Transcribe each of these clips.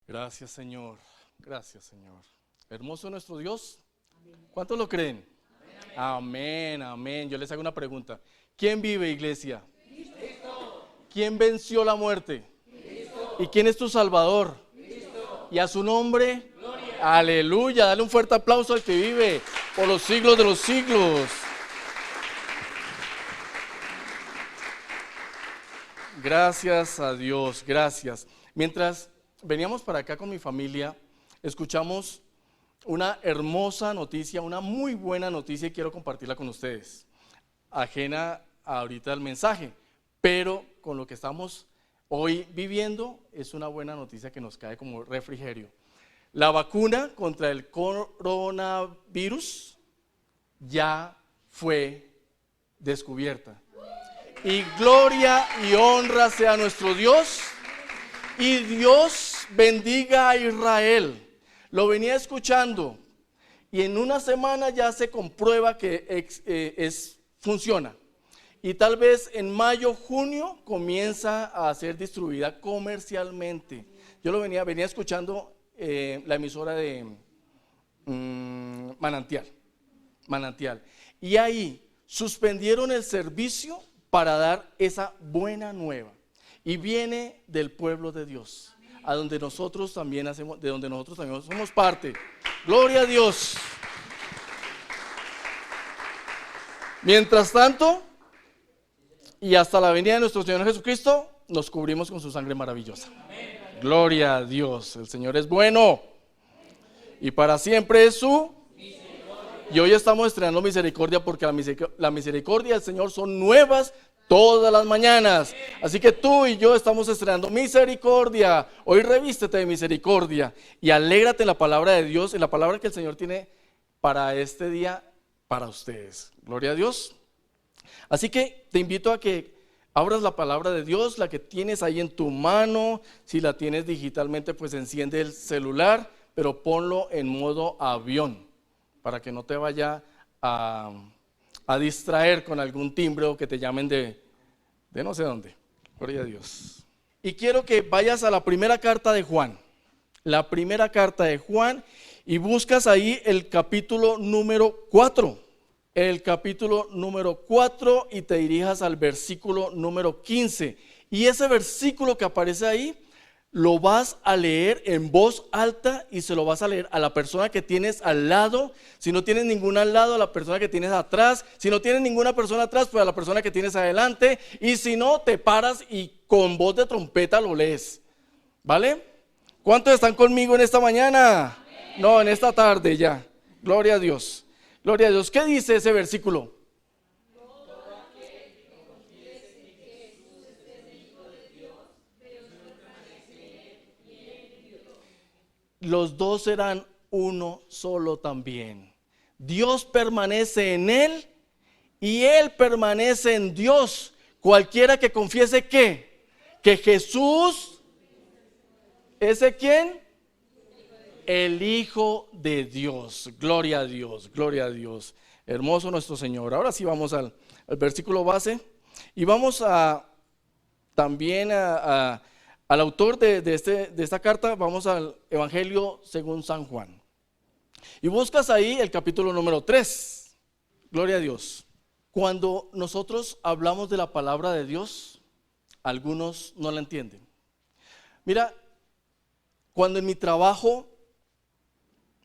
Gracias, Señor. Gracias, Señor. Hermoso nuestro Dios. ¿Cuántos lo creen? Amén, amén. Yo les hago una pregunta. ¿Quién vive, iglesia? Cristo. ¿Quién venció la muerte? Cristo. ¿Y quién es tu Salvador? Cristo. ¿Y a su nombre? Gloria. Aleluya. Dale un fuerte aplauso al que vive por los siglos de los siglos. Gracias a Dios, gracias. Mientras veníamos para acá con mi familia, escuchamos una hermosa noticia, una muy buena noticia y quiero compartirla con ustedes. Ajena ahorita al mensaje, pero con lo que estamos hoy viviendo es una buena noticia que nos cae como refrigerio. La vacuna contra el coronavirus ya fue descubierta. Y gloria y honra sea nuestro Dios. Y Dios bendiga a Israel. Lo venía escuchando y en una semana ya se comprueba que funciona. Y tal vez en mayo, junio comienza a ser distribuida comercialmente. Yo lo venía escuchando la emisora de Manantial. Y ahí suspendieron el servicio para dar esa buena nueva. Y viene del pueblo de Dios, a donde nosotros también hacemos, de donde nosotros también somos parte. Gloria a Dios. Mientras tanto, y hasta la venida de nuestro Señor Jesucristo, nos cubrimos con su sangre maravillosa. Gloria a Dios. El Señor es bueno. Y para siempre es su misericordia. Y hoy estamos estrenando misericordia porque la misericordia del Señor son nuevas todas las mañanas. Así que tú y yo estamos estrenando misericordia. Hoy revístete de misericordia y alégrate en la palabra de Dios, en la palabra que el Señor tiene para este día, para ustedes. Gloria a Dios. Así que te invito a que abras la palabra de Dios, la que tienes ahí en tu mano. Si la tienes digitalmente, pues enciende el celular, pero ponlo en modo avión para que no te vaya a distraer con algún timbre o que te llamen de no sé dónde. Gloria a Dios. Y quiero que vayas a la primera carta de Juan. La primera carta de Juan y buscas ahí el capítulo número 4. El capítulo número 4 y te dirijas al versículo número 15. Y ese versículo que aparece ahí lo vas a leer en voz alta y se lo vas a leer a la persona que tienes al lado. Si no tienes ninguna al lado, a la persona que tienes atrás. Si no tienes ninguna persona atrás, pues a la persona que tienes adelante. Y si no, te paras y con voz de trompeta lo lees. ¿Vale? ¿Cuántos están conmigo en esta mañana? No, en esta tarde ya. Gloria a Dios. Gloria a Dios. ¿Qué dice ese versículo? Los dos serán uno solo también. Dios permanece en él y él permanece en Dios. Cualquiera que confiese que Jesús es ¿quién? El Hijo de Dios. Gloria a Dios, gloria a Dios. Hermoso nuestro Señor. Ahora sí vamos al versículo base y vamos también al autor de esta carta. Vamos al Evangelio según San Juan. Y buscas ahí el capítulo número 3. Gloria a Dios. Cuando nosotros hablamos de la palabra de Dios, algunos no la entienden. Mira, cuando en mi trabajo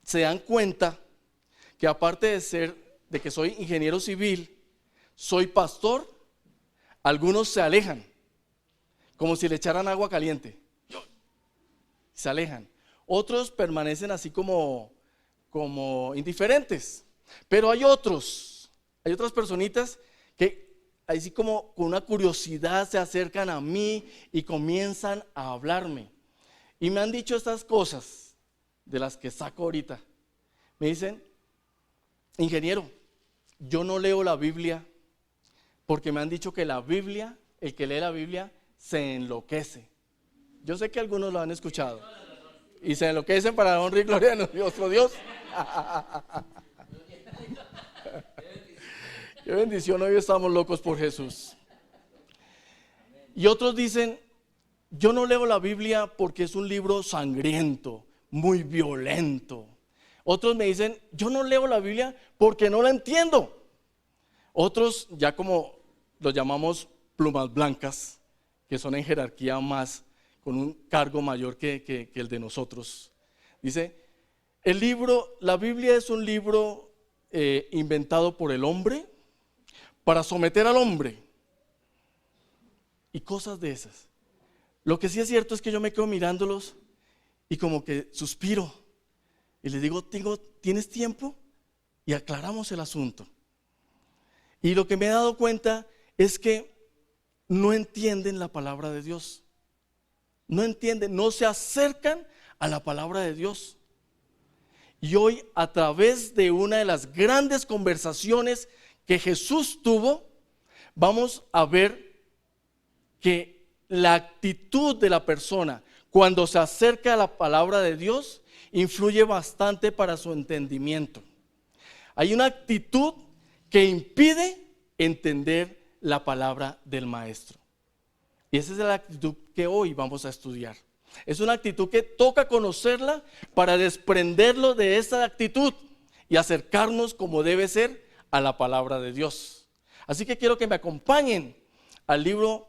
se dan cuenta que aparte de que soy ingeniero civil, soy pastor, algunos se alejan. Como si le echaran agua caliente. Se alejan. Otros permanecen así como indiferentes. Pero hay otras personitas que así como con una curiosidad se acercan a mí y comienzan a hablarme. Y me han dicho estas cosas de las que saco ahorita. Me dicen, ingeniero, yo no leo la Biblia porque me han dicho que la Biblia, el que lee la Biblia, se enloquece. Yo sé que algunos lo han escuchado y se enloquecen para honrar y gloria a nuestro Dios. Qué bendición, hoy estamos locos por Jesús. Y otros dicen, yo no leo la Biblia porque es un libro sangriento, muy violento. Otros me dicen, yo no leo la Biblia porque no la entiendo. Otros, ya como los llamamos plumas blancas, que son en jerarquía más, con un cargo mayor que el de nosotros. Dice, la Biblia es un libro inventado por el hombre para someter al hombre y cosas de esas. Lo que sí es cierto es que yo me quedo mirándolos y como que suspiro y les digo, ¿tienes tiempo? Y aclaramos el asunto. Y lo que me he dado cuenta es que no entienden la palabra de Dios. No entienden, no se acercan a la palabra de Dios. Y hoy, a través de una de las grandes conversaciones que Jesús tuvo, vamos a ver que la actitud de la persona cuando se acerca a la palabra de Dios influye bastante para su entendimiento. Hay una actitud que impide entender la palabra del maestro. Y esa es la actitud que hoy vamos a estudiar. Es una actitud que toca conocerla para desprenderlo de esa actitud y acercarnos como debe ser a la palabra de Dios. Así que quiero que me acompañen al libro,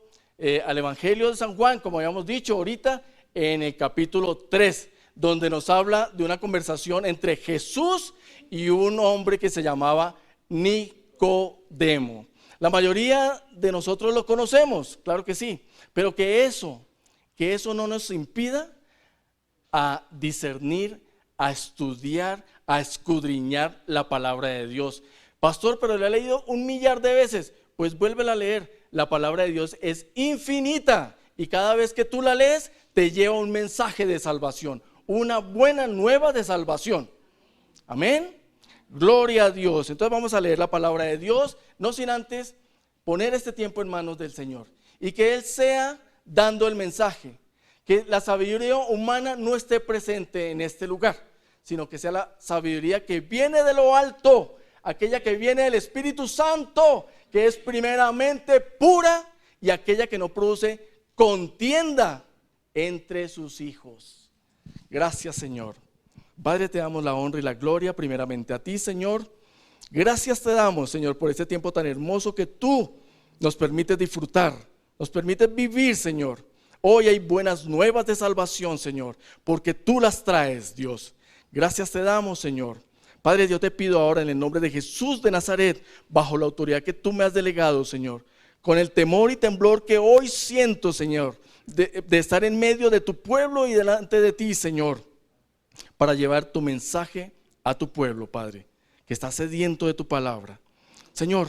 al Evangelio de San Juan, como habíamos dicho ahorita, en el capítulo 3, donde nos habla de una conversación entre Jesús y un hombre que se llamaba Nicodemo. La mayoría de nosotros lo conocemos, claro que sí, pero que eso no nos impida a discernir, a estudiar, a escudriñar la palabra de Dios. Pastor, pero la he leído 1,000,000 de veces. Pues vuélvela a leer. La palabra de Dios es infinita y cada vez que tú la lees te lleva un mensaje de salvación, una buena nueva de salvación. Amén. Gloria a Dios. Entonces vamos a leer la palabra de Dios, no sin antes poner este tiempo en manos del Señor y que Él sea dando el mensaje, que la sabiduría humana no esté presente en este lugar, sino que sea la sabiduría que viene de lo alto, aquella que viene del Espíritu Santo, que es primeramente pura y aquella que no produce contienda entre sus hijos. Gracias, Señor. Padre, te damos la honra y la gloria primeramente a ti, Señor. Gracias te damos, Señor, por este tiempo tan hermoso que tú nos permites disfrutar, nos permites vivir, Señor. Hoy hay buenas nuevas de salvación, Señor, porque tú las traes, Dios. Gracias te damos, Señor. Padre, yo te pido ahora en el nombre de Jesús de Nazaret, bajo la autoridad que tú me has delegado, Señor, con el temor y temblor que hoy siento, Señor, de estar en medio de tu pueblo y delante de ti, Señor, para llevar tu mensaje a tu pueblo, Padre, que está sediento de tu palabra. Señor,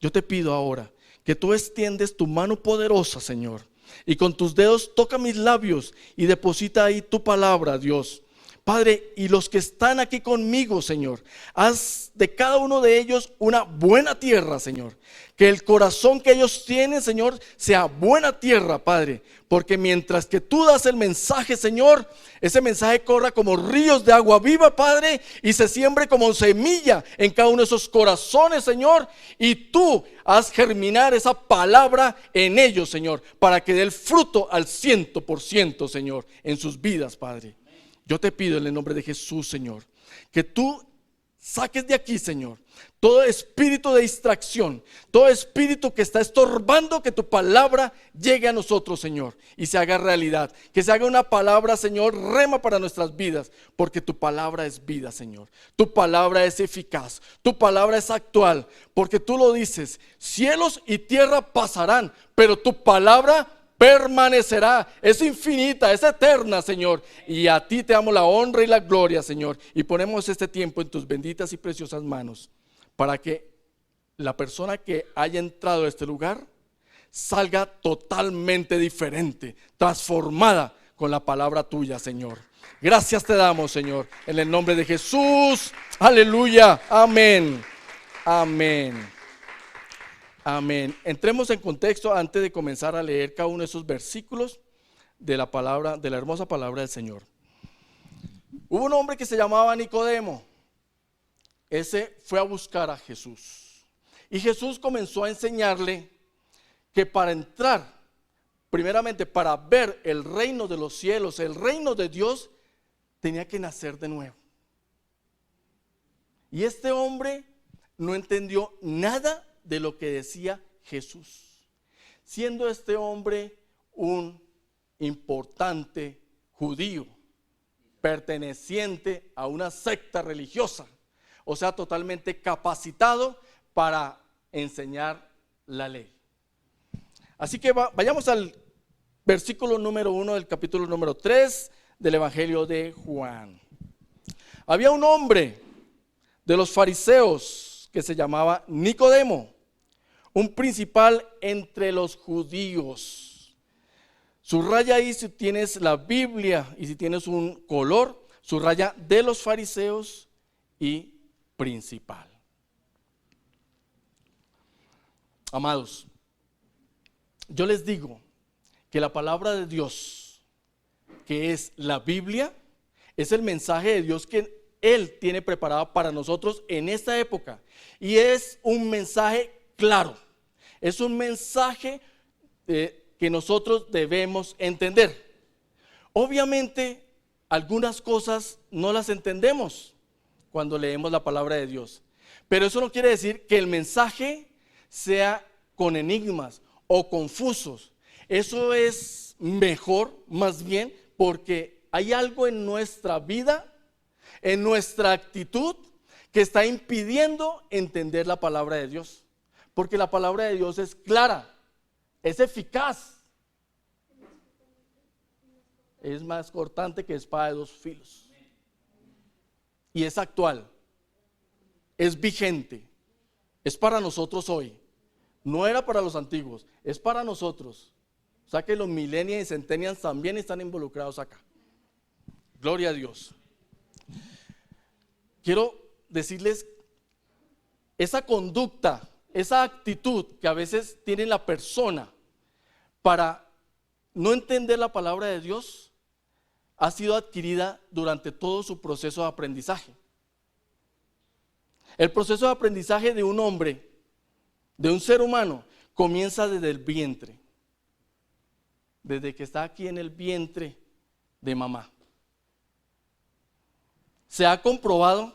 yo te pido ahora que tú extiendes tu mano poderosa, Señor, y con tus dedos toca mis labios y deposita ahí tu palabra, Dios. Padre, y los que están aquí conmigo, Señor, haz de cada uno de ellos una buena tierra, Señor. Que el corazón que ellos tienen, Señor, sea buena tierra, Padre. Porque mientras que tú das el mensaje, Señor, ese mensaje corra como ríos de agua viva, Padre, y se siembre como semilla en cada uno de esos corazones, Señor. Y tú haz germinar esa palabra en ellos, Señor, para que dé el fruto al 100%, Señor, en sus vidas, Padre. Yo te pido en el nombre de Jesús, Señor, que tú saques de aquí, Señor, todo espíritu de distracción, todo espíritu que está estorbando que tu palabra llegue a nosotros, Señor, y se haga realidad. Que se haga una palabra, Señor, rema para nuestras vidas, porque tu palabra es vida, Señor. Tu palabra es eficaz, tu palabra es actual, porque tú lo dices, cielos y tierra pasarán, pero tu palabra permanecerá, es infinita, es eterna, Señor, y a ti te damos la honra y la gloria, Señor, y ponemos este tiempo en tus benditas y preciosas manos, para que la persona que haya entrado a este lugar salga totalmente diferente, transformada con la palabra tuya, Señor. Gracias te damos, Señor, en el nombre de Jesús. Aleluya, amén, amén. Amén. Entremos en contexto antes de comenzar a leer cada uno de esos versículos de la palabra, de la hermosa palabra del Señor. Hubo un hombre que se llamaba Nicodemo. Ese fue a buscar a Jesús. Y Jesús comenzó a enseñarle que para entrar primeramente para ver el reino de los cielos, el reino de Dios, tenía que nacer de nuevo. Y este hombre no entendió nada de lo que decía Jesús, siendo este hombre un importante judío, perteneciente a una secta religiosa, o sea, totalmente capacitado para enseñar la ley. Así que vayamos al versículo número 1 del capítulo número 3 del Evangelio de Juan. Había un hombre de los fariseos que se llamaba Nicodemo, un principal entre los judíos. Subraya ahí si tienes la Biblia y si tienes un color, subraya de los fariseos y principal. Amados, yo les digo que la palabra de Dios, que es la Biblia, es el mensaje de Dios que Él tiene preparado para nosotros en esta época. Y es un mensaje claro, es un mensaje que nosotros debemos entender. Obviamente, algunas cosas no las entendemos cuando leemos la palabra de Dios, pero eso no quiere decir que el mensaje sea con enigmas o confusos. Eso es mejor, más bien, porque hay algo en nuestra vida, en nuestra actitud, que está impidiendo entender la palabra de Dios. Porque la palabra de Dios es clara, es eficaz, es más cortante que espada de dos filos, y es actual, es vigente, es para nosotros hoy. No era para los antiguos, es para nosotros. O sea que los millennials y centennials también están involucrados acá. Gloria a Dios. Quiero decirles, esa conducta, esa actitud que a veces tiene la persona para no entender la palabra de Dios, ha sido adquirida durante todo su proceso de aprendizaje. El proceso de aprendizaje de un hombre, de un ser humano, comienza desde el vientre, desde que está aquí en el vientre de mamá. Se ha comprobado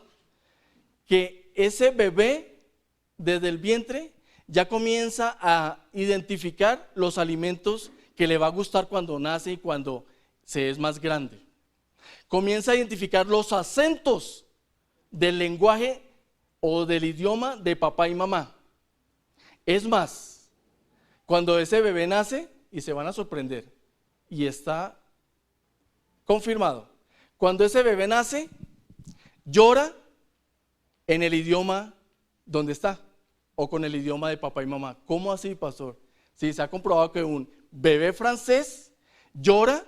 que ese bebé desde el vientre ya comienza a identificar los alimentos que le va a gustar cuando nace y cuando se es más grande. Comienza a identificar los acentos del lenguaje o del idioma de papá y mamá. Es más, cuando ese bebé nace, y se van a sorprender, y está confirmado, cuando ese bebé nace, llora en el idioma donde está, o con el idioma de papá y mamá. ¿Cómo así, pastor? Sí, se ha comprobado que un bebé francés llora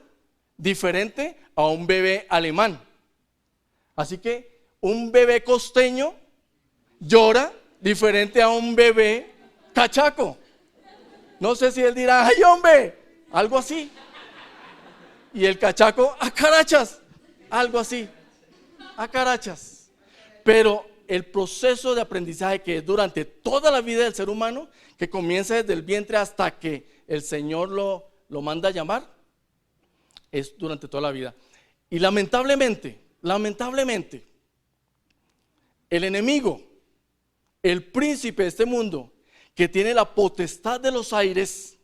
diferente a un bebé alemán. Así que un bebé costeño llora diferente a un bebé cachaco. No sé si él dirá, ¡ay, hombre! Algo así. Y el cachaco, ¡a carachas! Algo así, ¡a carachas! Pero el proceso de aprendizaje que es durante toda la vida del ser humano, que comienza desde el vientre hasta que el Señor lo manda a llamar, es durante toda la vida. Y lamentablemente, el enemigo, el príncipe de este mundo, que tiene la potestad de los aires,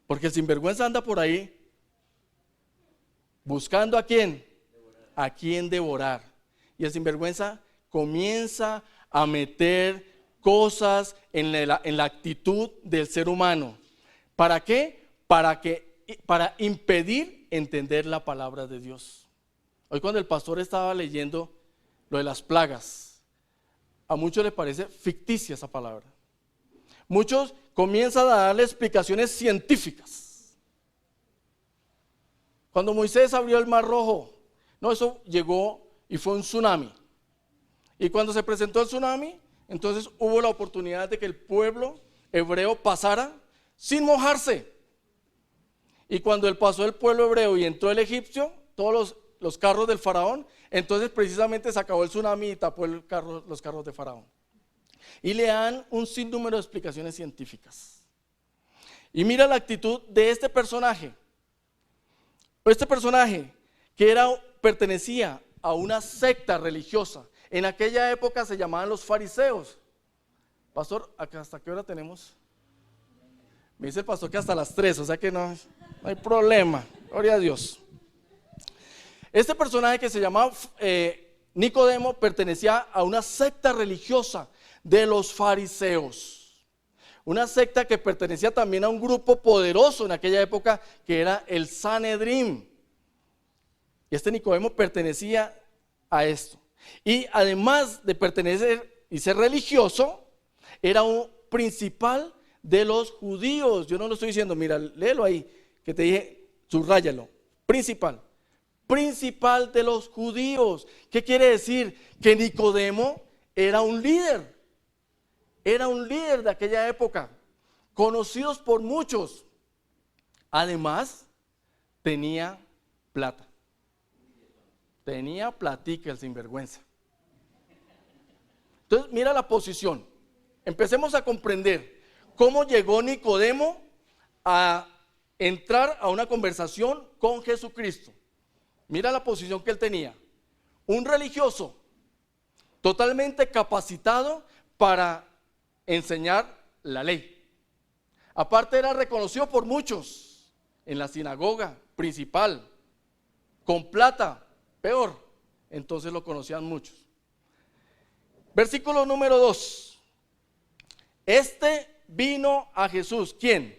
porque el sinvergüenza anda por ahí buscando a quién devorar. Y el sinvergüenza comienza a meter cosas en la actitud del ser humano. ¿Para qué? Para impedir entender la palabra de Dios. Hoy cuando el pastor estaba leyendo lo de las plagas, a muchos les parece ficticia esa palabra. Muchos comienzan a darle explicaciones científicas. Cuando Moisés abrió el Mar Rojo, no, eso llegó y fue un tsunami. Y cuando se presentó el tsunami, entonces hubo la oportunidad de que el pueblo hebreo pasara sin mojarse. Y cuando pasó el pueblo hebreo y entró el egipcio, todos los carros del faraón, entonces precisamente se acabó el tsunami y tapó los carros de faraón. Y le dan un sinnúmero de explicaciones científicas. Y mira la actitud de este personaje. Este personaje que pertenecía a una secta religiosa. En aquella época se llamaban los fariseos. Pastor, ¿hasta qué hora tenemos? Me dice el pastor que hasta las 3, o sea que no hay problema. Gloria a Dios. Este personaje que se llamaba Nicodemo pertenecía a una secta religiosa de los fariseos. Una secta que pertenecía también a un grupo poderoso en aquella época que era el Sanedrín. Y este Nicodemo pertenecía a esto. Y además de pertenecer y ser religioso, era un principal de los judíos. Yo no lo estoy diciendo, mira, léelo ahí, que te dije, subráyalo. Principal de los judíos. ¿Qué quiere decir? Que Nicodemo era un líder de aquella época, conocidos por muchos. Además, tenía plata. Tenía platica el sinvergüenza. Entonces, mira la posición. Empecemos a comprender cómo llegó Nicodemo a entrar a una conversación con Jesucristo. Mira la posición que él tenía. Un religioso totalmente capacitado para enseñar la ley. Aparte era reconocido por muchos en la sinagoga principal, con plata, peor, entonces lo conocían muchos. Versículo número 2. Este vino a Jesús. ¿Quién?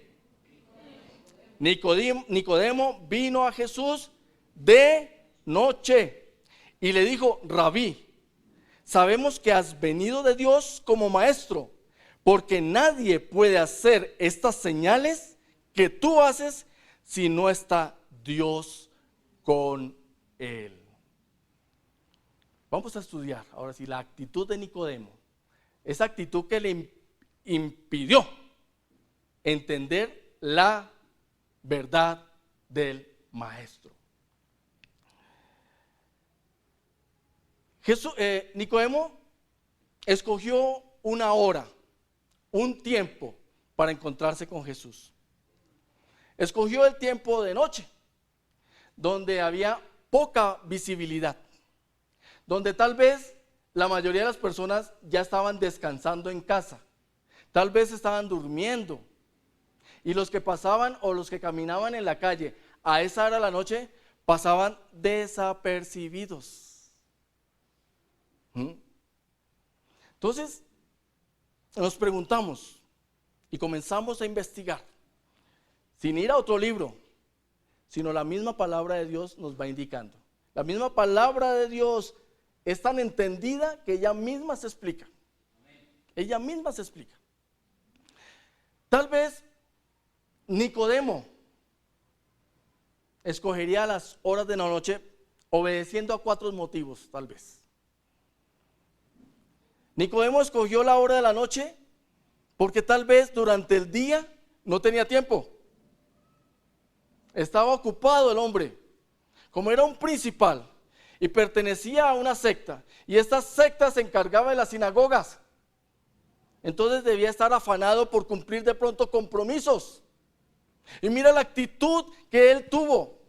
Nicodemo vino a Jesús de noche y le dijo: Rabí, sabemos que has venido de Dios como maestro, porque nadie puede hacer estas señales que tú haces si no está Dios con él. Vamos a estudiar ahora sí la actitud de Nicodemo, esa actitud que le impidió entender la verdad del maestro. Nicodemo escogió una hora, un tiempo para encontrarse con Jesús. Escogió el tiempo de noche, donde había poca visibilidad, donde tal vez la mayoría de las personas ya estaban descansando en casa, tal vez estaban durmiendo, y los que pasaban o los que caminaban en la calle a esa hora de la noche pasaban desapercibidos. Entonces nos preguntamos y comenzamos a investigar, sin ir a otro libro, sino la misma palabra de Dios nos va indicando. La misma palabra de Dios es tan entendida que ella misma se explica. Ella misma se explica. Tal vez Nicodemo escogería las horas de la noche obedeciendo a 4 motivos, tal vez. Nicodemo escogió la hora de la noche porque tal vez durante el día no tenía tiempo. Estaba ocupado el hombre. Como era un principal y pertenecía a una secta, y esta secta se encargaba de las sinagogas, entonces debía estar afanado por cumplir de pronto compromisos. Y mira la actitud que él tuvo.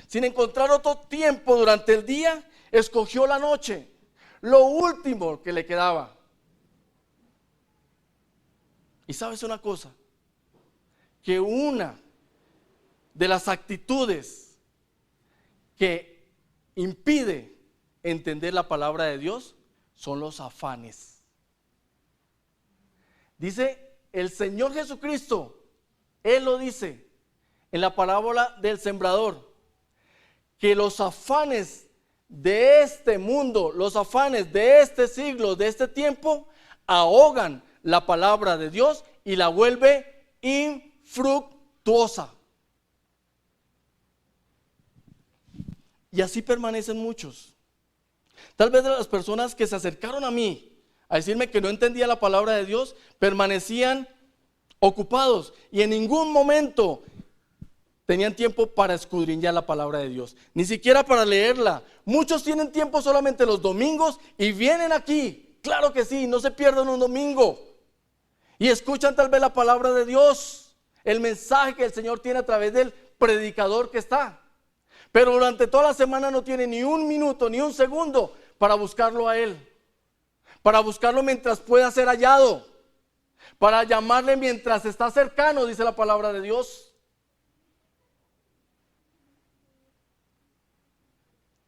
Sin encontrar otro tiempo durante el día, escogió la noche, lo último que le quedaba. Y sabes una cosa, que una de las actitudes que impide entender la palabra de Dios son los afanes. Dice el Señor Jesucristo, Él lo dice en la parábola del sembrador, que los afanes de este mundo, los afanes de este siglo, de este tiempo, ahogan la palabra de Dios y la vuelve infructuosa. Y así permanecen muchos. Tal vez de las personas que se acercaron a mí a decirme que no entendía la palabra de Dios, permanecían ocupados y en ningún momento tenían tiempo para escudriñar la palabra de Dios, ni siquiera para leerla. Muchos tienen tiempo solamente los domingos y vienen aquí, claro que sí, no se pierdan un domingo y escuchan tal vez la palabra de Dios, el mensaje que el Señor tiene a través del predicador que está. Pero durante toda la semana no tiene ni un minuto, ni un segundo para buscarlo a Él. Para buscarlo mientras pueda ser hallado. Para llamarle mientras está cercano, dice la palabra de Dios.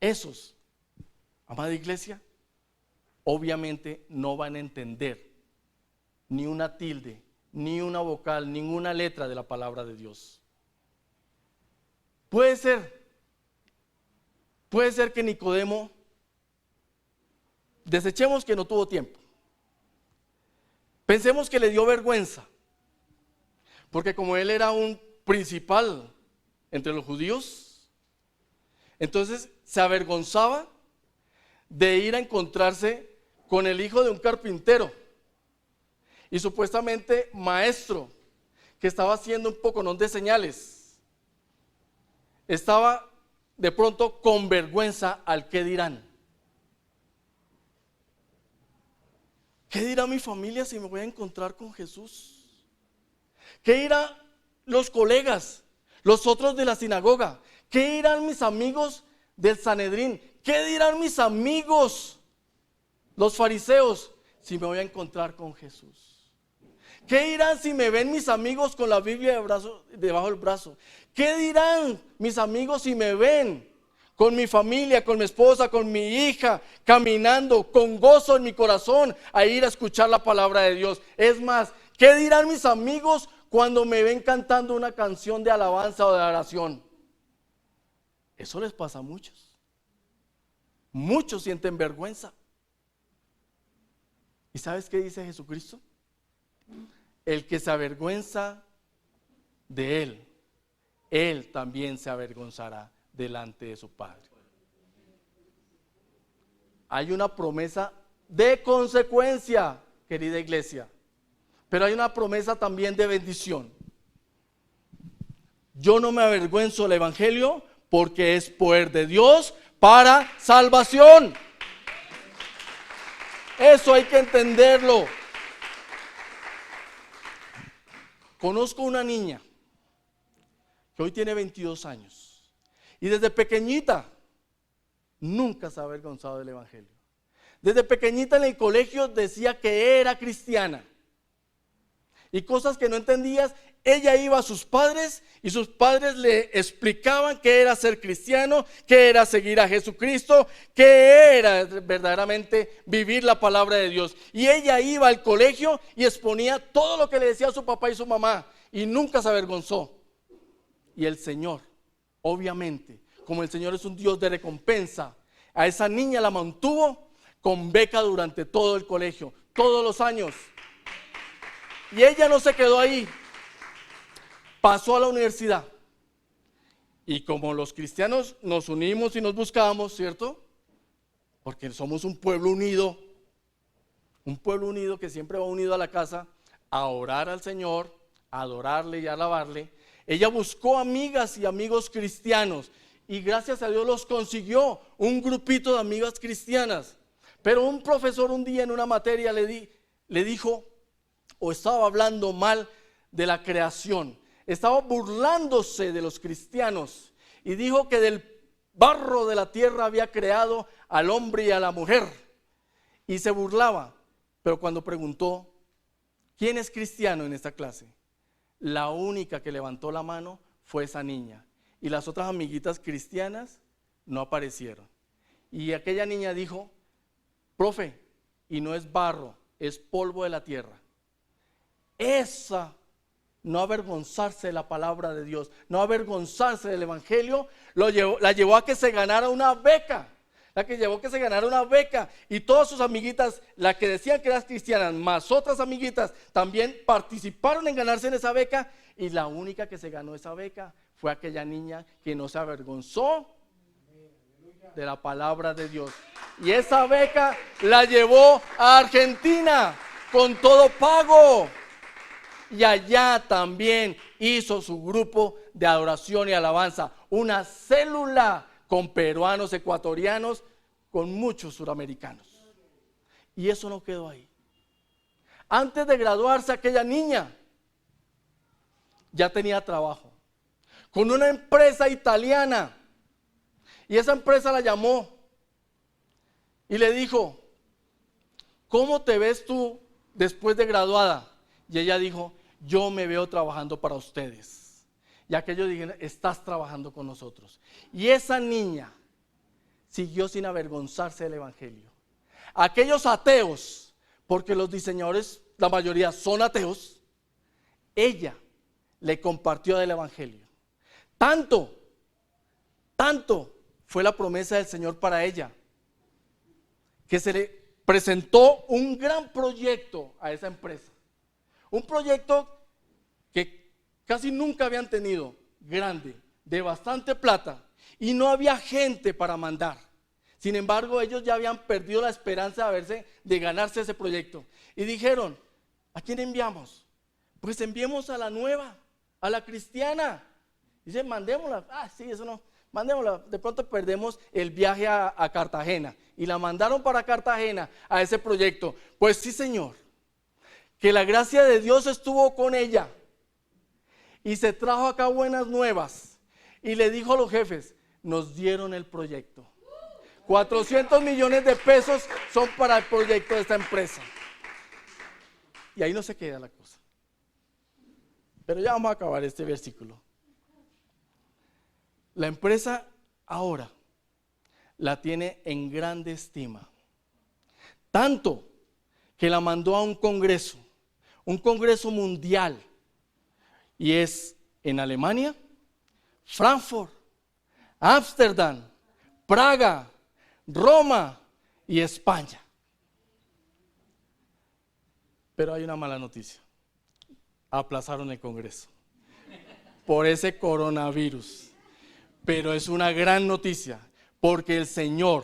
Esos, amada iglesia, obviamente no van a entender ni una tilde, ni una vocal, ninguna letra de la palabra de Dios. Puede ser que Nicodemo, desechemos que no tuvo tiempo. Pensemos que le dio vergüenza, porque como él era un principal entre los judíos, entonces se avergonzaba de ir a encontrarse con el hijo de un carpintero y supuestamente maestro que estaba haciendo un poconón de señales. Estaba de pronto con vergüenza al qué dirán. ¿Qué dirá mi familia si me voy a encontrar con Jesús? ¿Qué dirán los colegas, los otros de la sinagoga? ¿Qué dirán mis amigos del Sanedrín? ¿Qué dirán mis amigos, los fariseos, si me voy a encontrar con Jesús? ¿Qué dirán si me ven mis amigos con la Biblia debajo del brazo? ¿Qué dirán mis amigos si me ven con mi familia, con mi esposa, con mi hija, caminando con gozo en mi corazón a ir a escuchar la palabra de Dios? Es más, ¿qué dirán mis amigos cuando me ven cantando una canción de alabanza o de oración? Eso les pasa a muchos. Muchos sienten vergüenza. ¿Y sabes qué dice Jesucristo? El que se avergüenza de Él, Él también se avergonzará delante de su Padre. Hay una promesa de consecuencia, querida iglesia, pero hay una promesa también de bendición. Yo no me avergüenzo del Evangelio porque es poder de Dios para salvación. Eso hay que entenderlo. Conozco una niña que hoy tiene 22 años y desde pequeñita nunca se ha avergonzado del Evangelio. Desde pequeñita en el colegio decía que era cristiana y cosas que no entendías, ella iba a sus padres y sus padres le explicaban qué era ser cristiano, qué era seguir a Jesucristo, qué era verdaderamente vivir la palabra de Dios. Y ella iba al colegio y exponía todo lo que le decía a su papá y su mamá y nunca se avergonzó. Y el Señor, obviamente, como el Señor es un Dios de recompensa, a esa niña la mantuvo con beca durante todo el colegio, todos los años. Y ella no se quedó ahí. Pasó a la universidad y como los cristianos nos unimos y nos buscamos, ¿cierto? Porque somos un pueblo unido que siempre va unido a la casa a orar al Señor, a adorarle y a alabarle. Ella buscó amigas y amigos cristianos y gracias a Dios los consiguió, un grupito de amigas cristianas. Pero un profesor un día en una materia le dijo, o estaba hablando mal de la creación, estaba burlándose de los cristianos y dijo que del barro de la tierra había creado al hombre y a la mujer y se burlaba. Pero cuando preguntó ¿quién es cristiano en esta clase?, la única que levantó la mano fue esa niña y las otras amiguitas cristianas no aparecieron. Y aquella niña dijo, profe, y no es barro, es polvo de la tierra. Esa, no avergonzarse de la palabra de Dios, no avergonzarse del Evangelio, la llevó a que se ganara una beca. Y todas sus amiguitas, las que decían que eran cristianas, más otras amiguitas, también participaron en ganarse en esa beca. Y la única que se ganó esa beca fue aquella niña que no se avergonzó de la palabra de Dios. Y esa beca la llevó a Argentina con todo pago. Y allá también hizo su grupo de adoración y alabanza, una célula con peruanos, ecuatorianos, con muchos suramericanos. Y eso no quedó ahí. Antes de graduarse aquella niña ya tenía trabajo con una empresa italiana. Y esa empresa la llamó y le dijo: ¿cómo te ves tú después de graduada? Y ella dijo: yo me veo trabajando para ustedes. Y aquellos dijeron: estás trabajando con nosotros. Y esa niña siguió sin avergonzarse del evangelio. Aquellos ateos, porque los diseñadores, la mayoría son ateos, ella le compartió del evangelio. Tanto fue la promesa del Señor para ella, que se le presentó un gran proyecto a esa empresa. Un proyecto que casi nunca habían tenido, grande, de bastante plata, y no había gente para mandar. Sin embargo, ellos ya habían perdido la esperanza de ganarse ese proyecto. Y dijeron: ¿a quién enviamos? Pues enviemos a la nueva, a la cristiana. Dice: mandémosla. Sí, eso no, mandémosla. De pronto perdemos el viaje a Cartagena. Y la mandaron para Cartagena a ese proyecto. Pues sí, Señor, que la gracia de Dios estuvo con ella. Y se trajo acá buenas nuevas. Y le dijo a los jefes: nos dieron el proyecto. 400 millones de pesos son para el proyecto de esta empresa. Y ahí no se queda la cosa. Pero ya vamos a acabar este versículo. La empresa ahora la tiene en grande estima. Tanto que la mandó a un congreso mundial. Y es en Alemania, Frankfurt, Ámsterdam, Praga, Roma y España. Pero hay una mala noticia: aplazaron el congreso por ese coronavirus. Pero es una gran noticia, porque el Señor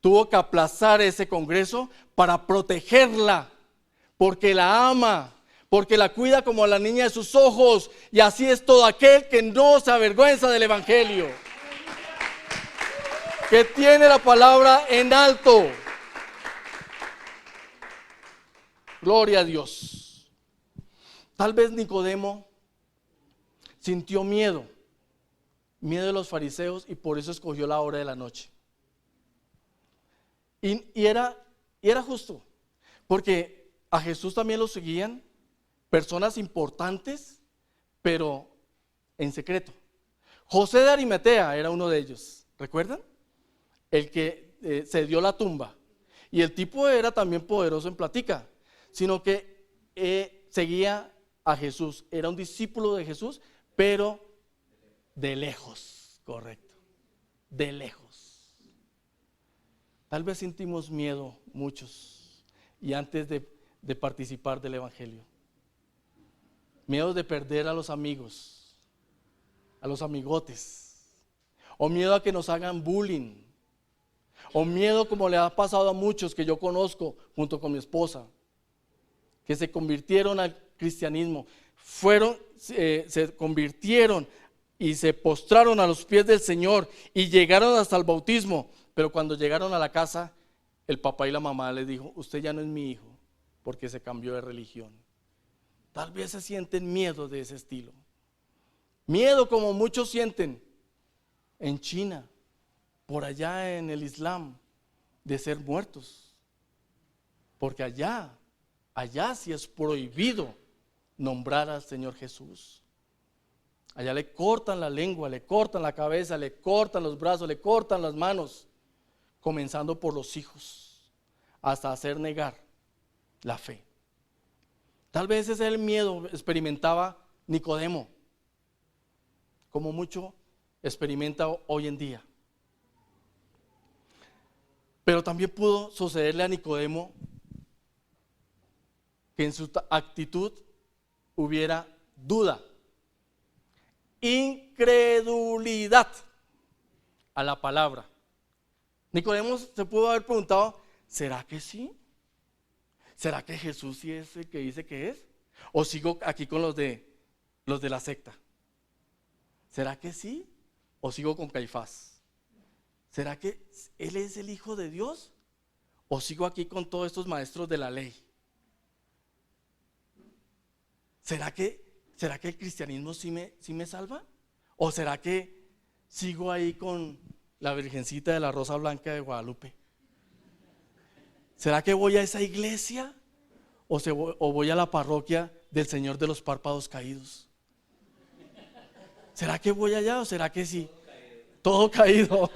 tuvo que aplazar ese congreso para protegerla, porque la ama, porque la cuida como a la niña de sus ojos. Y así es todo aquel que no se avergüenza del evangelio, que tiene la palabra en alto. Gloria a Dios. Tal vez Nicodemo sintió miedo de los fariseos, y por eso escogió la hora de la noche. Y era justo, porque a Jesús también lo seguían personas importantes, pero en secreto. José de Arimatea era uno de ellos, ¿recuerdan? El que se dio la tumba. Y el tipo era también poderoso en plática, sino que seguía a Jesús. Era un discípulo de Jesús, pero de lejos, correcto, de lejos. Tal vez sentimos miedo muchos, y antes de participar del evangelio, miedo de perder a los amigos, a los amigotes, o miedo a que nos hagan bullying, o miedo, como le ha pasado a muchos que yo conozco junto con mi esposa, que se convirtieron al cristianismo, se convirtieron y se postraron a los pies del Señor y llegaron hasta el bautismo. Pero cuando llegaron a la casa, el papá y la mamá les dijo: usted ya no es mi hijo, porque se cambió de religión. Tal vez se sienten miedo de ese estilo. Miedo como muchos sienten en China, por allá en el Islam, de ser muertos. Porque allá sí es prohibido nombrar al Señor Jesús. Allá le cortan la lengua, le cortan la cabeza, le cortan los brazos, le cortan las manos, comenzando por los hijos, hasta hacer negar la fe. Tal vez ese es el miedo que experimentaba Nicodemo, como mucho experimenta hoy en día. Pero también pudo sucederle a Nicodemo que en su actitud hubiera duda, incredulidad a la palabra. Nicodemo se pudo haber preguntado: ¿será que sí? ¿Será que Jesús sí es el que dice que es? ¿O sigo aquí con los de la secta? ¿Será que sí? ¿O sigo con Caifás? ¿Será que Él es el Hijo de Dios? ¿O sigo aquí con todos estos maestros de la ley? ¿Será que ¿será que el cristianismo sí me salva? ¿O será que sigo ahí con la Virgencita de la Rosa Blanca de Guadalupe? ¿Será que voy a esa iglesia o voy a la parroquia del Señor de los Párpados Caídos? ¿Será que voy allá o será que sí? Todo caído.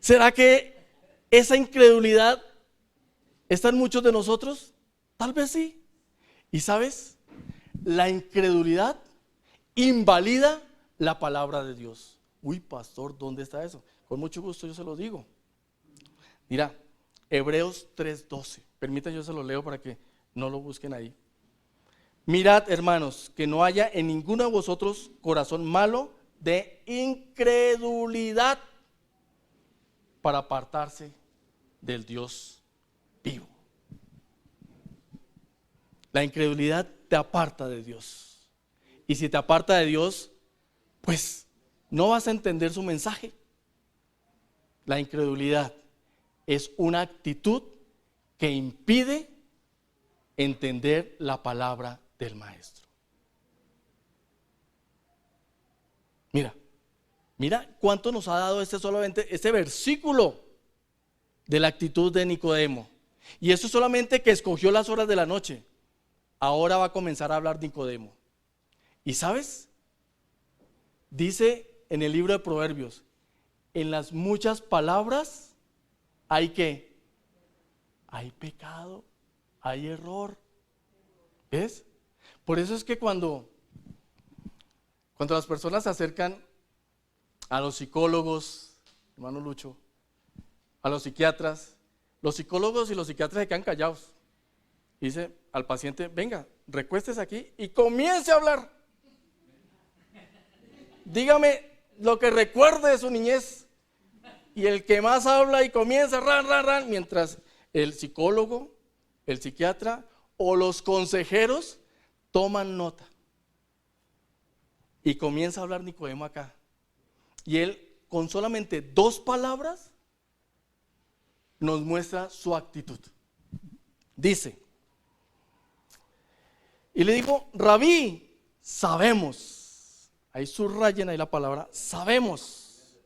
¿Será que esa incredulidad está en muchos de nosotros? Tal vez sí. ¿Y sabes? La incredulidad invalida la palabra de Dios. Uy, pastor, ¿dónde está eso? Con mucho gusto yo se lo digo. Mira, Hebreos 3:12. Permítanme, yo se lo leo para que no lo busquen ahí. Mirad, hermanos, que no haya en ninguno de vosotros corazón malo de incredulidad para apartarse del Dios vivo. La incredulidad te aparta de Dios. Y si te aparta de Dios, pues no vas a entender su mensaje. La incredulidad es una actitud que impide entender la palabra del Maestro. Mira cuánto nos ha dado solamente este versículo de la actitud de Nicodemo. Y eso solamente que escogió las horas de la noche. Ahora va a comenzar a hablar Nicodemo. ¿Y sabes? Dice en el libro de Proverbios, en las muchas palabras hay ¿qué? Hay pecado, hay error. ¿Ves? Por eso es que cuando las personas se acercan a los psicólogos, hermano Lucho, a los psiquiatras, los psicólogos y los psiquiatras se quedan callados. Dice al paciente, venga, recuéstese aquí y comience a hablar. Dígame lo que recuerde de su niñez. Y el que más habla y comienza, mientras el psicólogo, el psiquiatra o los consejeros toman nota. Y comienza a hablar Nicodemo acá. Y él, con solamente 2 palabras, nos muestra su actitud. Dice, y le dijo, Rabí, sabemos. Ahí subrayen ahí la palabra, sabemos.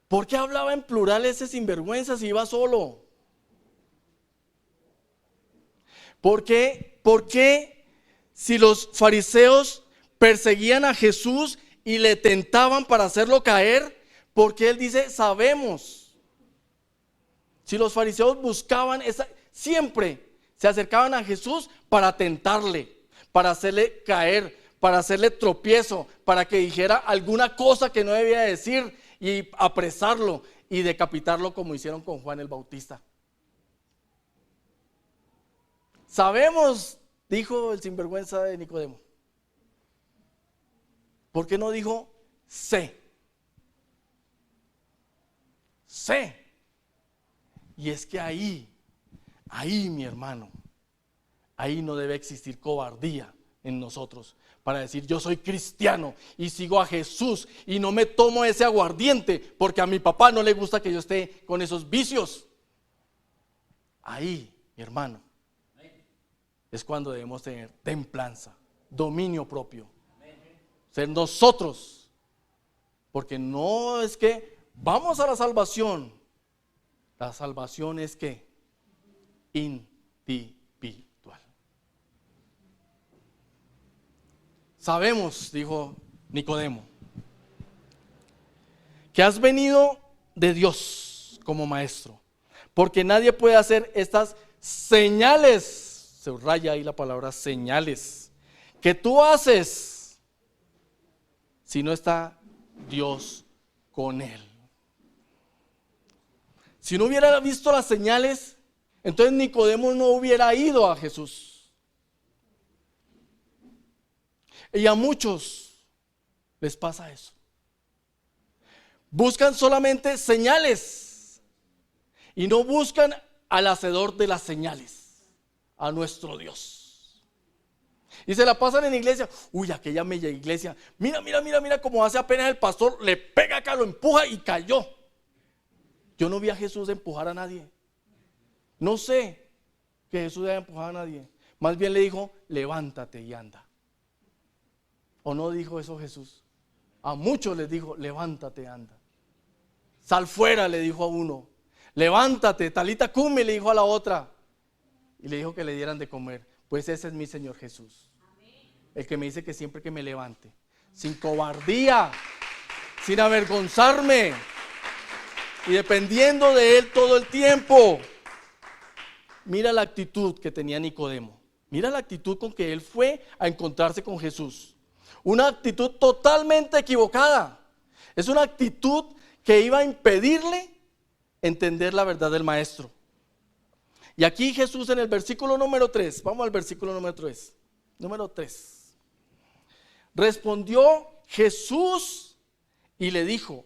¿Por qué hablaba en plural ese sinvergüenza si iba solo? ¿Por qué si los fariseos perseguían a Jesús y le tentaban para hacerlo caer, por qué él dice sabemos? Si los fariseos buscaban siempre se acercaban a Jesús para tentarle, para hacerle caer, para hacerle tropiezo, para que dijera alguna cosa que no debía decir y apresarlo y decapitarlo como hicieron con Juan el Bautista. Sabemos, dijo el sinvergüenza de Nicodemo. ¿Por qué no dijo sé? Sé. Y es que ahí mi hermano, ahí no debe existir cobardía en nosotros para decir yo soy cristiano y sigo a Jesús y no me tomo ese aguardiente porque a mi papá no le gusta que yo esté con esos vicios. Ahí, mi hermano, es cuando debemos tener templanza, dominio propio, ser nosotros, porque no es que vamos a la salvación es que individual. Sabemos, dijo Nicodemo, que has venido de Dios como maestro, porque nadie puede hacer estas señales, se subraya ahí la palabra señales, que tú haces si no está Dios con él. Si no hubiera visto las señales, entonces Nicodemo no hubiera ido a Jesús. Y a muchos les pasa eso. Buscan solamente señales y no buscan al hacedor de las señales, a nuestro Dios. Y se la pasan en iglesia. Uy, aquella bella iglesia. Mira como hace apenas el pastor, le pega acá, lo empuja y cayó. Yo no vi a Jesús empujar a nadie. No sé, que Jesús haya empujado a nadie. Más bien le dijo, levántate y anda. ¿O no dijo eso Jesús? A muchos les dijo, levántate y anda. Sal fuera, le dijo a uno. Levántate, talita cumi, le dijo a la otra. Y le dijo que le dieran de comer. Pues ese es mi Señor Jesús. El que me dice que siempre que me levante, sin cobardía, sin avergonzarme, y dependiendo de Él todo el tiempo. Mira la actitud que tenía Nicodemo. Mira la actitud con que él fue a encontrarse con Jesús. Una actitud totalmente equivocada. Es una actitud que iba a impedirle entender la verdad del maestro. Y aquí Jesús en el versículo número 3, vamos al versículo número 3. Número 3. Respondió Jesús y le dijo,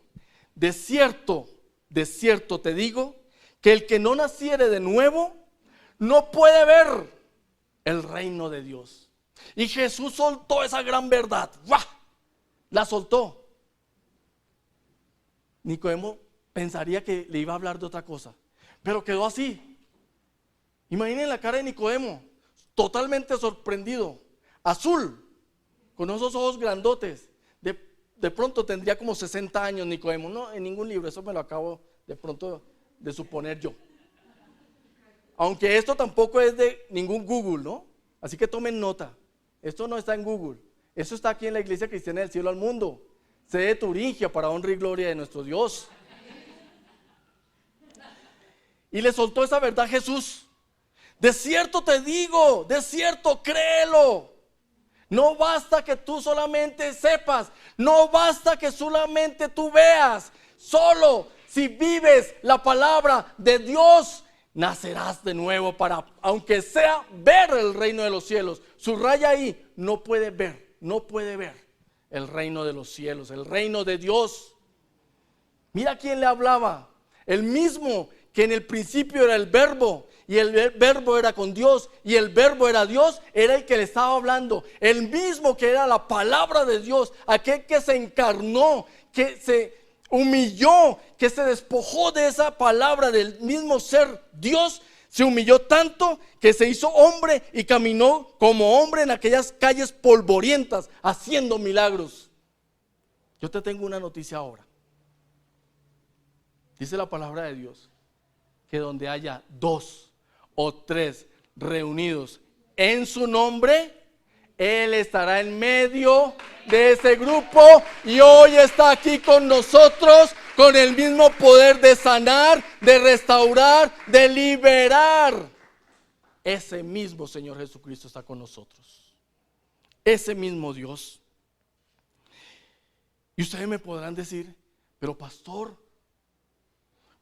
de cierto te digo, que el que no naciere de nuevo, no puede ver el reino de Dios. Y Jesús soltó esa gran verdad. ¡Buah! La soltó. Nicodemo pensaría que le iba a hablar de otra cosa, pero quedó así. Imaginen la cara de Nicodemo, totalmente sorprendido, azul, con esos ojos grandotes. De pronto tendría como 60 años Nicodemo. No, en ningún libro, eso me lo acabo de pronto de suponer yo. Aunque esto tampoco es de ningún Google, ¿no? Así que tomen nota. Esto no está en Google. Esto está aquí en la Iglesia Cristiana del Cielo al Mundo. Sede de Turingia, para honra y gloria de nuestro Dios. Y le soltó esa verdad a Jesús. De cierto te digo, de cierto créelo. No basta que tú solamente sepas, no basta que solamente tú veas. Solo si vives la palabra de Dios, nacerás de nuevo para, aunque sea ver el reino de los cielos. Subraya ahí, no puede ver el reino de los cielos, el reino de Dios. Mira quién le hablaba, el mismo que en el principio era el verbo, y el verbo era con Dios, y el verbo era Dios, era el que le estaba hablando. El mismo que era la palabra de Dios, aquel que se encarnó, que se humilló, que se despojó de esa palabra del mismo ser Dios. Se humilló tanto que se hizo hombre y caminó como hombre en aquellas calles polvorientas haciendo milagros. Yo te tengo una noticia ahora. Dice la palabra de Dios que donde haya 2 o 3 reunidos en su nombre, Él estará en medio de ese grupo. Y hoy está aquí con nosotros con el mismo poder de sanar, de restaurar, de liberar. Ese mismo Señor Jesucristo está con nosotros. Ese mismo Dios. Y ustedes me podrán decir, pero pastor,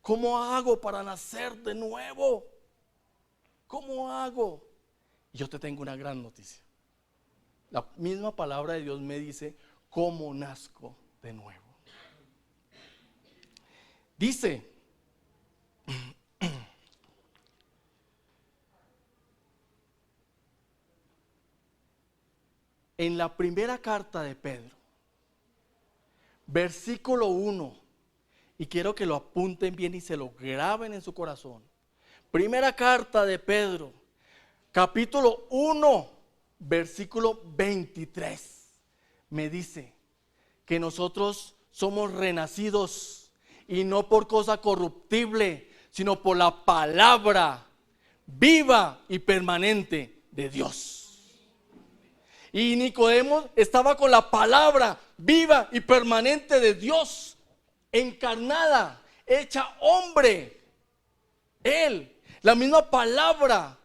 ¿cómo hago para nacer de nuevo? ¿Cómo hago? Y yo te tengo una gran noticia. La misma palabra de Dios me dice cómo nazco de nuevo. Dice, en la primera carta de Pedro, versículo 1, y quiero que lo apunten bien y se lo graben en su corazón. Primera carta de Pedro, capítulo 1, versículo 23, me dice que nosotros somos renacidos y no por cosa corruptible, sino por la palabra viva y permanente de Dios. Y Nicodemo estaba con la palabra viva y permanente de Dios, encarnada, hecha hombre. Él, la misma palabra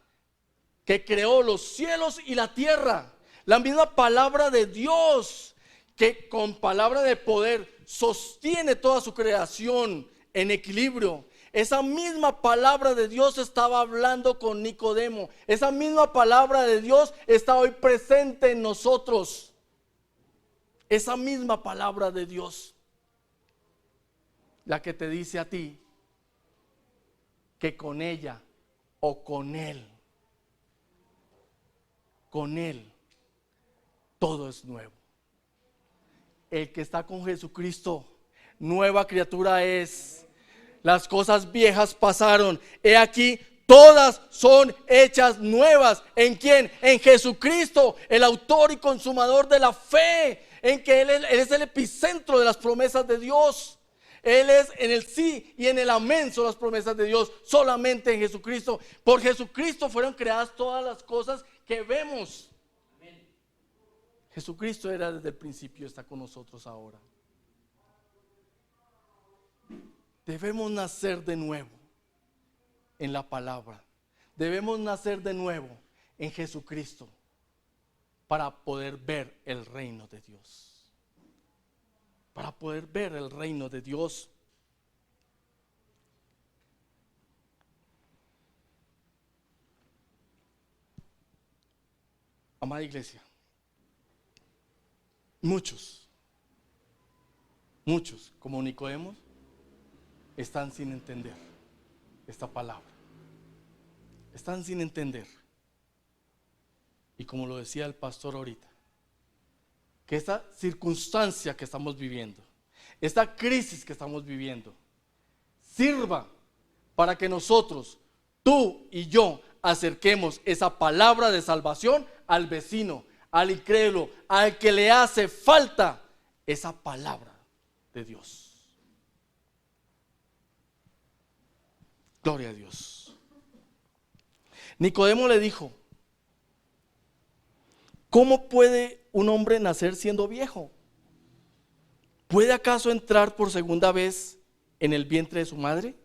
que creó los cielos y la tierra, la misma palabra de Dios que con palabra de poder sostiene toda su creación en equilibrio. Esa misma palabra de Dios estaba hablando con Nicodemo. Esa misma palabra de Dios está hoy presente en nosotros. Esa misma palabra de Dios, la que te dice a ti que con ella o con Él, todo es nuevo. El que está con Jesucristo, nueva criatura es. Las cosas viejas pasaron, he aquí, Todas son hechas nuevas. ¿En quién? En Jesucristo, el autor y consumador de la fe, en que Él es el epicentro de las promesas de Dios. Él es en el sí y en el amén son las promesas de Dios. Solamente en Jesucristo. Por Jesucristo fueron creadas todas las cosas que vemos. Jesucristo era desde el principio y está con nosotros ahora. Debemos nacer de nuevo en la palabra. Debemos nacer de nuevo en Jesucristo para poder ver el reino de Dios. Para poder ver el reino de Dios. Amada iglesia, muchos, como Nicodemo, están sin entender esta palabra. Están sin entender. Y como lo decía el pastor ahorita, que esta circunstancia que estamos viviendo, esta crisis que estamos viviendo, sirva para que nosotros, tú y yo, acerquemos esa palabra de salvación al vecino, al incrédulo, al que le hace falta esa palabra de Dios. Gloria a Dios. Nicodemo le dijo: ¿cómo puede un hombre nacer siendo viejo? ¿Puede acaso entrar por segunda vez en el vientre de su madre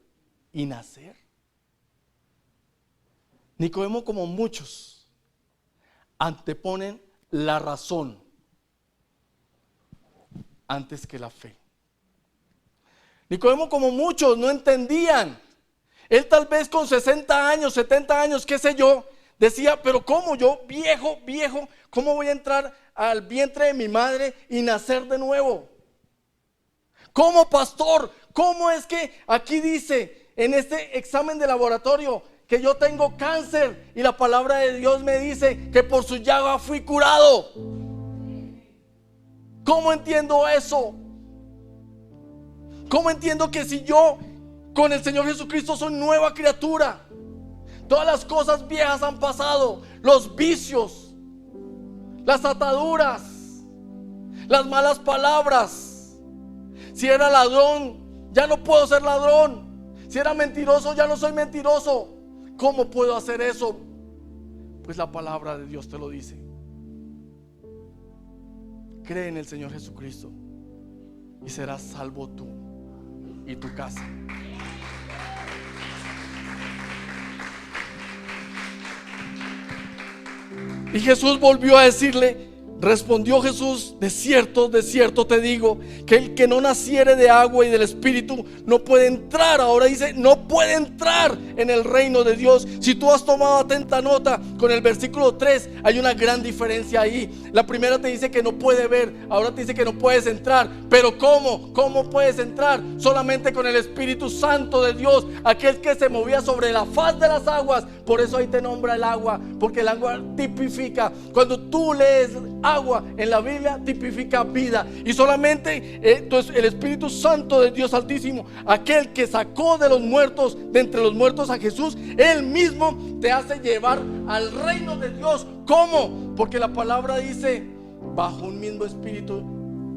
y nacer? Nicodemo, como muchos, anteponen la razón antes que la fe. Nicodemo, como muchos, no entendían. Él tal vez con 60 años, 70 años, qué sé yo, decía: pero ¿cómo yo, viejo, cómo voy a entrar al vientre de mi madre y nacer de nuevo? ¿Cómo, pastor? ¿Cómo es que aquí dice en este examen de laboratorio que yo tengo cáncer y la palabra de Dios me dice que por su llaga fui curado? ¿Cómo entiendo eso? ¿Cómo entiendo que si yo con el Señor Jesucristo soy nueva criatura? Todas las cosas viejas han pasado, los vicios, las ataduras, las malas palabras. Si era ladrón, ya no puedo ser ladrón. Si era mentiroso, ya no soy mentiroso. ¿Cómo puedo hacer eso? Pues la palabra de Dios te lo dice. Cree en el Señor Jesucristo y serás salvo tú y tu casa. Y Jesús volvió a decirle, respondió Jesús: de cierto te digo, que el que no naciere de agua y del Espíritu no puede entrar. Ahora dice, no puede entrar en el reino de Dios. Si tú has tomado atenta nota, con el versículo 3 hay una gran diferencia ahí. La primera te dice que no puede ver, ahora te dice que no puedes entrar. Pero ¿cómo puedes entrar? Solamente con el Espíritu Santo de Dios, aquel que se movía sobre la faz de las aguas. Por eso ahí te nombra el agua, porque el agua tipifica. Cuando tú lees agua en la Biblia, tipifica vida. Y solamente el Espíritu Santo de Dios Altísimo, aquel que sacó de los muertos, de entre los muertos a Jesús, Él mismo te hace llevar al reino de Dios. ¿Cómo? Porque la palabra dice, bajo un mismo espíritu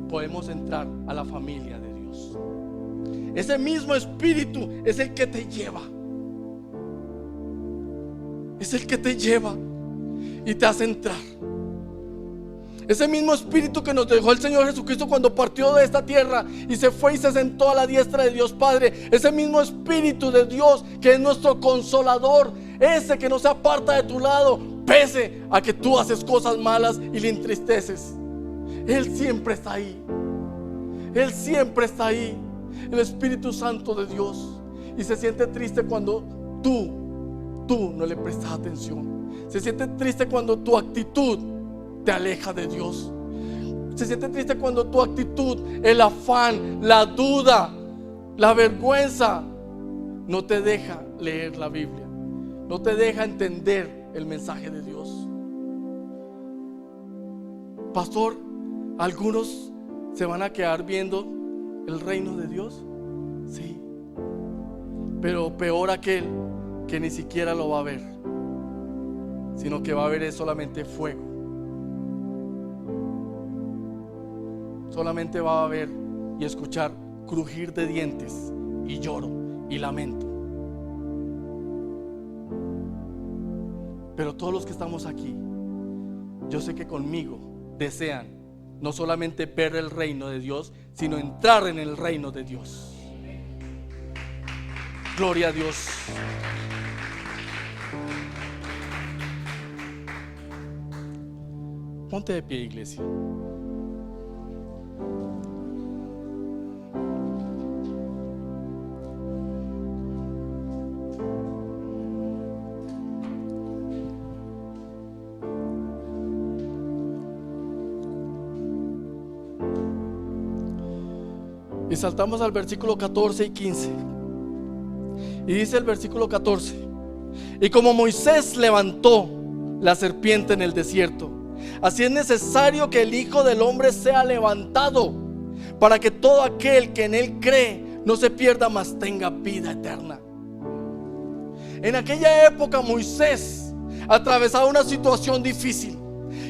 podemos entrar a la familia de Dios. Ese mismo espíritu es el que te lleva. Es el que te lleva y te hace entrar. Ese mismo espíritu que nos dejó el Señor Jesucristo cuando partió de esta tierra y se fue y se sentó a la diestra de Dios Padre. Ese mismo espíritu de Dios que es nuestro consolador, ese que no se aparta de tu lado pese a que tú haces cosas malas y le entristeces. Él siempre está ahí. Él siempre está ahí. El Espíritu Santo de Dios. Y se siente triste cuando tú no le prestas atención. Se siente triste cuando tu actitud te aleja de Dios. Se siente triste cuando tu actitud, el afán, la duda, la vergüenza no te deja leer la Biblia, no te deja entender el mensaje de Dios. Pastor, algunos se van a quedar viendo el reino de Dios. Sí, pero peor aquel que ni siquiera lo va a ver, sino que va a ver es solamente fuego. Solamente va a ver y escuchar crujir de dientes y lloro y lamento. Pero todos los que estamos aquí, yo sé que conmigo desean no solamente ver el reino de Dios, sino entrar en el reino de Dios. Gloria a Dios. Ponte de pie, iglesia. Y saltamos al versículo 14 y 15. Y dice el versículo 14: y como Moisés levantó la serpiente en el desierto, así es necesario que el Hijo del Hombre sea levantado, para que todo aquel que en él cree no se pierda, mas tenga vida eterna. En aquella época Moisés atravesaba una situación difícil.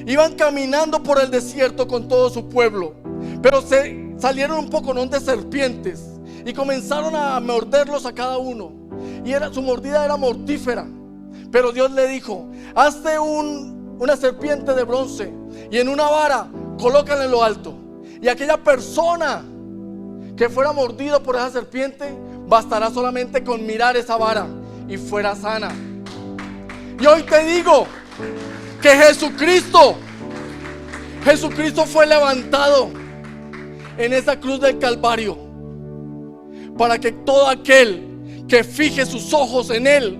Iban caminando por el desierto con todo su pueblo, pero salieron un poco de serpientes y comenzaron a morderlos a cada uno, y su mordida era mortífera. Pero Dios le dijo: hazte una serpiente de bronce y en una vara colócala en lo alto, y aquella persona que fuera mordido por esa serpiente bastará solamente con mirar esa vara y fuera sana. Y hoy te digo que Jesucristo fue levantado en esa cruz del Calvario, para que todo aquel que fije sus ojos en Él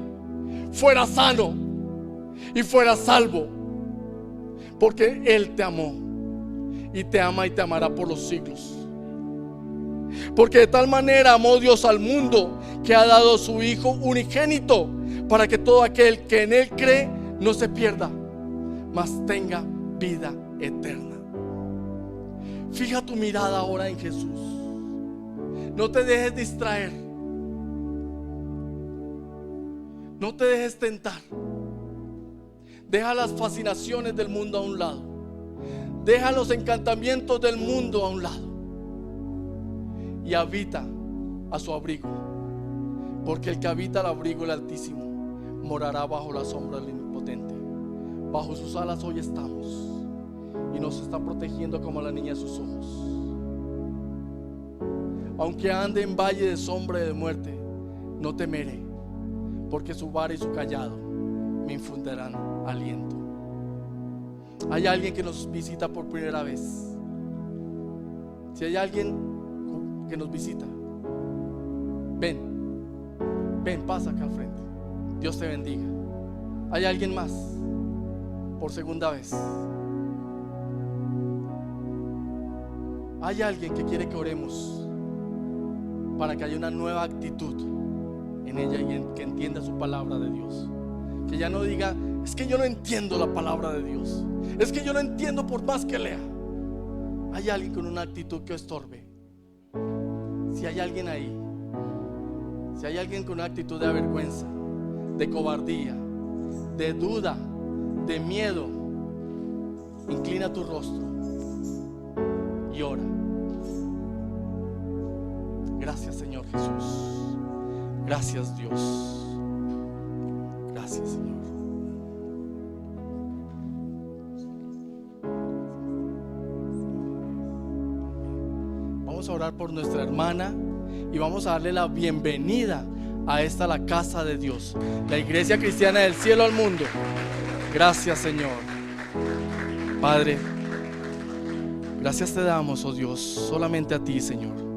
fuera sano y fuera salvo, porque Él te amó y te ama y te amará por los siglos. Porque de tal manera amó Dios al mundo, que ha dado a su Hijo unigénito, para que todo aquel que en Él cree no se pierda, mas tenga vida eterna. Fija tu mirada ahora en Jesús. No te dejes distraer. No te dejes tentar. Deja las fascinaciones del mundo a un lado. Deja los encantamientos del mundo a un lado, y habita a su abrigo. Porque el que habita al abrigo del Altísimo morará bajo la sombra del Omnipotente. Bajo sus alas hoy estamos, y nos está protegiendo como la niña de sus ojos. Aunque ande en valle de sombra y de muerte, no temeré, porque su vara y su callado me infundirán aliento. Hay alguien que nos visita por primera vez. Si hay alguien que nos visita, ven, pasa acá al frente. Dios te bendiga. Hay alguien más por segunda vez. Hay alguien que quiere que oremos para que haya una nueva actitud en ella y que entienda su palabra de Dios. Que ya no diga: es que yo no entiendo la palabra de Dios, es que yo no entiendo por más que lea. Hay alguien con una actitud que estorbe. Si hay alguien ahí, si hay alguien con una actitud de vergüenza, de cobardía, de duda, de miedo, inclina tu rostro y ora. Gracias, Señor Jesús. Gracias, Dios. Gracias, Señor. Vamos a orar por nuestra hermana y vamos a darle la bienvenida a esta, la casa de Dios, la iglesia cristiana del cielo al mundo. Gracias, Señor. Padre, gracias te damos, oh Dios, solamente a ti, Señor.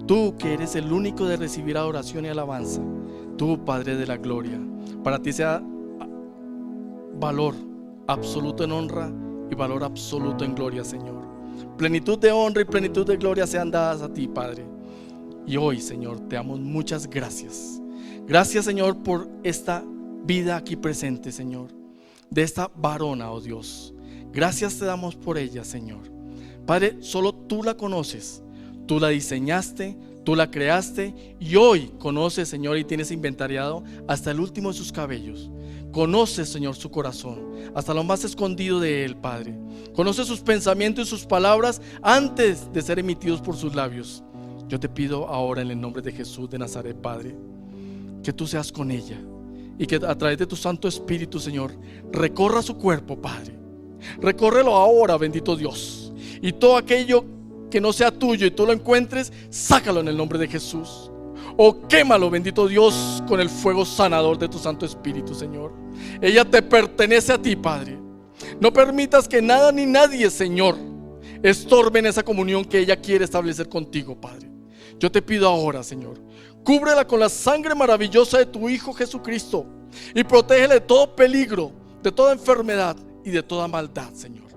Tú que eres el único de recibir adoración y alabanza. Tú, Padre de la gloria. Para ti sea valor absoluto en honra y valor absoluto en gloria, Señor. Plenitud de honra y plenitud de gloria sean dadas a ti, Padre. Y hoy, Señor, te damos muchas gracias. Gracias, Señor, por esta vida aquí presente, Señor, de esta varona, oh Dios. Gracias te damos por ella, Señor. Padre, solo tú la conoces. Tú la diseñaste, Tú la creaste y hoy conoces, Señor, y tienes inventariado hasta el último de sus cabellos. Conoces, Señor, su corazón, hasta lo más escondido de él, Padre. Conoces sus pensamientos y sus palabras antes de ser emitidos por sus labios. Yo te pido ahora en el nombre de Jesús de Nazaret, Padre, que tú seas con ella y que a través de tu Santo Espíritu, Señor, recorra su cuerpo, Padre. Recórrelo ahora, bendito Dios. Y todo aquello que no sea tuyo y tú lo encuentres, sácalo en el nombre de Jesús. O quémalo, bendito Dios, con el fuego sanador de tu Santo Espíritu, Señor. Ella te pertenece a ti, Padre. No permitas que nada ni nadie, Señor, estorben esa comunión que ella quiere establecer contigo, Padre. Yo te pido ahora, Señor, cúbrela con la sangre maravillosa de tu Hijo Jesucristo y protégela de todo peligro, de toda enfermedad y de toda maldad, Señor.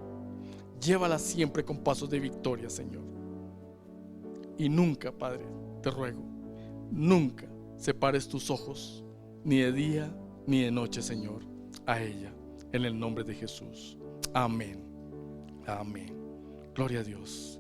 Llévala siempre con pasos de victoria, Señor. Y nunca, Padre, te ruego, nunca separes tus ojos, ni de día ni de noche, Señor, a ella, en el nombre de Jesús. Amén. Amén. Gloria a Dios.